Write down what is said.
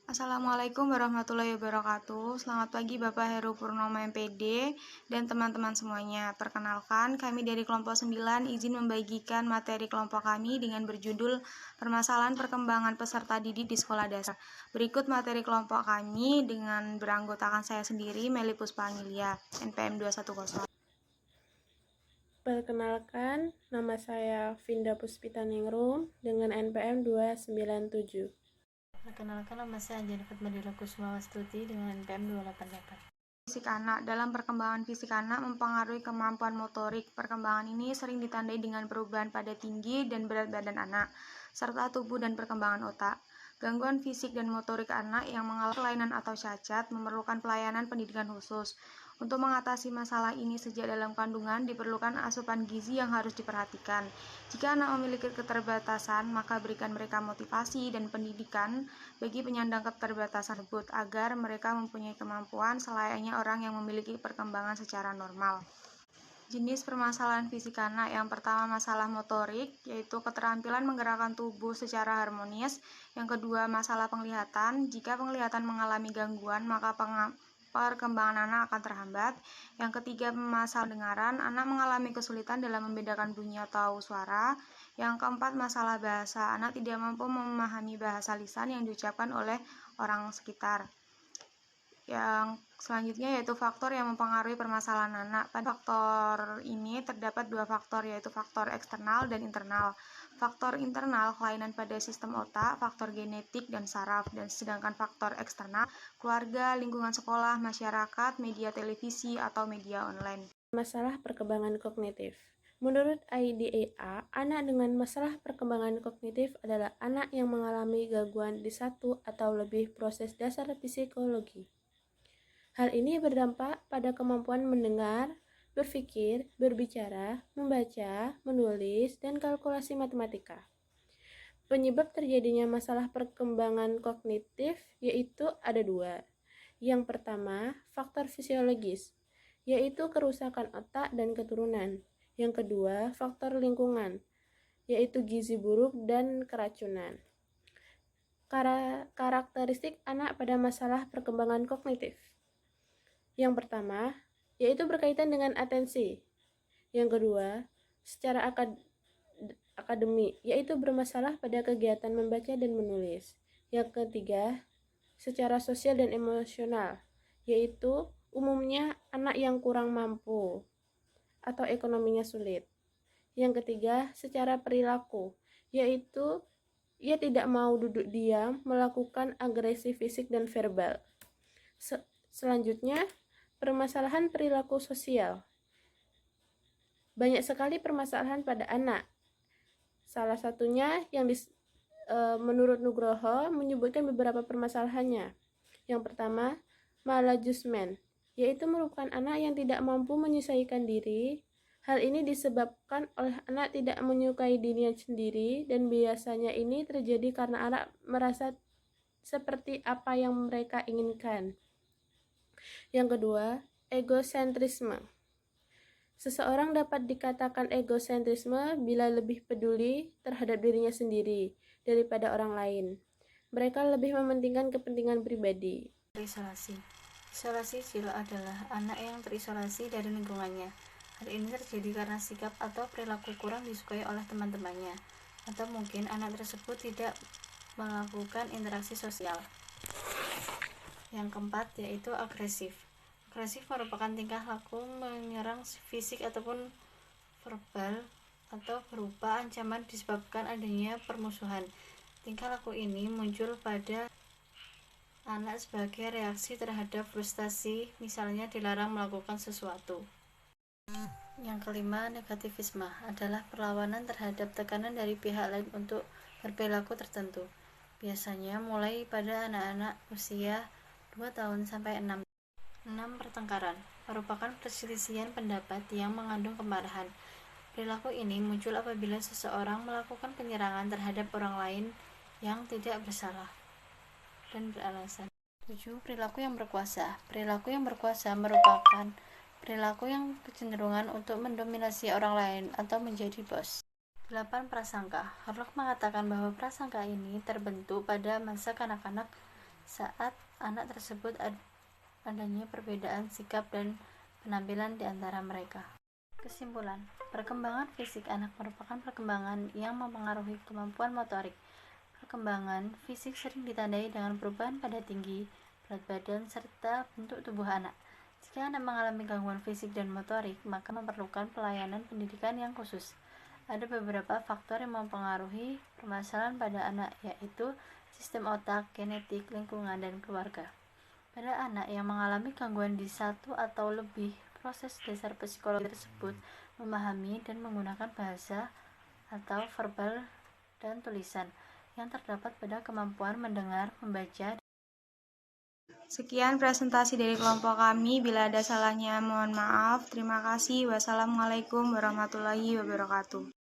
Assalamualaikum warahmatullahi wabarakatuh. Selamat pagi Bapak Heru Purnomo MPD dan teman-teman semuanya. Perkenalkan, kami dari kelompok 9 izin membagikan materi kelompok kami dengan berjudul Permasalahan Perkembangan Peserta Didik di Sekolah Dasar. Berikut materi kelompok kami dengan beranggotakan saya sendiri, Meli Puspa Angilia, NPM 210. Perkenalkan, nama saya Vinda Puspita Ningrum dengan NPM 297. Perkenalkan, nama saya Anjani Fatmadila Kusmawastuti dengan NPM 288. Fisik anak. Dalam perkembangan fisik anak mempengaruhi kemampuan motorik. Perkembangan ini sering ditandai dengan perubahan pada tinggi dan berat badan anak, serta tubuh dan perkembangan otak. Gangguan fisik dan motorik anak yang mengalami kelainan atau cacat memerlukan pelayanan pendidikan khusus. Untuk mengatasi masalah ini sejak dalam kandungan diperlukan asupan gizi yang harus diperhatikan. Jika anak memiliki keterbatasan, maka berikan mereka motivasi dan pendidikan bagi penyandang keterbatasan tersebut agar mereka mempunyai kemampuan selayaknya orang yang memiliki perkembangan secara normal. Jenis permasalahan fisik anak yang pertama masalah motorik, yaitu keterampilan menggerakkan tubuh secara harmonis. Yang kedua masalah penglihatan, jika penglihatan mengalami gangguan maka perkembangan anak akan terhambat. Yang ketiga masalah pendengaran, anak mengalami kesulitan dalam membedakan bunyi atau suara. Yang keempat masalah bahasa, anak tidak mampu memahami bahasa lisan yang diucapkan oleh orang sekitar. Yang selanjutnya yaitu faktor yang mempengaruhi permasalahan anak. Pada faktor ini terdapat dua faktor, yaitu faktor eksternal dan internal. Faktor internal kelainan pada sistem otak, faktor genetik dan saraf, dan sedangkan faktor eksternal keluarga, lingkungan sekolah, masyarakat, media televisi atau media online. Masalah perkembangan kognitif. Menurut IDEA, anak dengan masalah perkembangan kognitif adalah anak yang mengalami gangguan di satu atau lebih proses dasar psikologi. Hal ini berdampak pada kemampuan mendengar, berpikir, berbicara, membaca, menulis, dan kalkulasi matematika. Penyebab terjadinya masalah perkembangan kognitif yaitu ada dua. Yang pertama, faktor fisiologis, yaitu kerusakan otak dan keturunan. Yang kedua, faktor lingkungan, yaitu gizi buruk dan keracunan. Karakteristik anak pada masalah perkembangan kognitif. Yang pertama, yaitu berkaitan dengan atensi. Yang kedua, secara akademik, yaitu bermasalah pada kegiatan membaca dan menulis. Yang ketiga, secara sosial dan emosional, yaitu umumnya anak yang kurang mampu atau ekonominya sulit. Yang ketiga, secara perilaku, yaitu ia tidak mau duduk diam, melakukan agresi fisik dan verbal. Selanjutnya, permasalahan perilaku sosial. Banyak sekali permasalahan pada anak. Salah satunya yang menurut Nugroho menyebutkan beberapa permasalahannya. Yang pertama, maladjustment, yaitu merupakan anak yang tidak mampu menyesuaikan diri. Hal ini disebabkan oleh anak tidak menyukai dirinya sendiri dan biasanya ini terjadi karena anak merasa seperti apa yang mereka inginkan. Yang kedua, egosentrisme. Seseorang dapat dikatakan egosentrisme bila lebih peduli terhadap dirinya sendiri daripada orang lain. Mereka lebih mementingkan kepentingan pribadi. Isolasi. Isolasi sila adalah anak yang terisolasi dari lingkungannya. Hal ini terjadi karena sikap atau perilaku kurang disukai oleh teman-temannya, atau mungkin anak tersebut tidak melakukan interaksi sosial. Yang keempat yaitu agresif. Agresif merupakan tingkah laku menyerang fisik ataupun verbal atau berupa ancaman disebabkan adanya permusuhan. Tingkah laku ini muncul pada anak sebagai reaksi terhadap frustasi, misalnya dilarang melakukan sesuatu. Yang kelima, negativisme adalah perlawanan terhadap tekanan dari pihak lain untuk berperilaku tertentu. Biasanya mulai pada anak-anak usia 2 tahun sampai 6 tahun. 6. Pertengkaran merupakan perselisihan pendapat yang mengandung kemarahan. Perilaku ini muncul apabila seseorang melakukan penyerangan terhadap orang lain yang tidak bersalah dan beralasan. 7. Perilaku yang berkuasa. Perilaku yang berkuasa merupakan perilaku yang kecenderungan untuk mendominasi orang lain atau menjadi bos. 8. Prasangka. Harlock mengatakan bahwa prasangka ini terbentuk pada masa kanak-kanak saat anak tersebut adanya perbedaan sikap dan penampilan di antara mereka. Kesimpulan, perkembangan fisik anak merupakan perkembangan yang mempengaruhi kemampuan motorik. Perkembangan fisik sering ditandai dengan perubahan pada tinggi, berat badan, serta bentuk tubuh anak. Jika anak mengalami gangguan fisik dan motorik, maka memerlukan pelayanan pendidikan yang khusus. Ada beberapa faktor yang mempengaruhi permasalahan pada anak, yaitu sistem otak, genetik, lingkungan, dan keluarga. Pada anak yang mengalami gangguan di satu atau lebih, proses dasar psikologi tersebut memahami dan menggunakan bahasa atau verbal dan tulisan yang terdapat pada kemampuan mendengar, membaca. Sekian presentasi dari kelompok kami. Bila ada salahnya, mohon maaf. Terima kasih. Wassalamualaikum warahmatullahi wabarakatuh.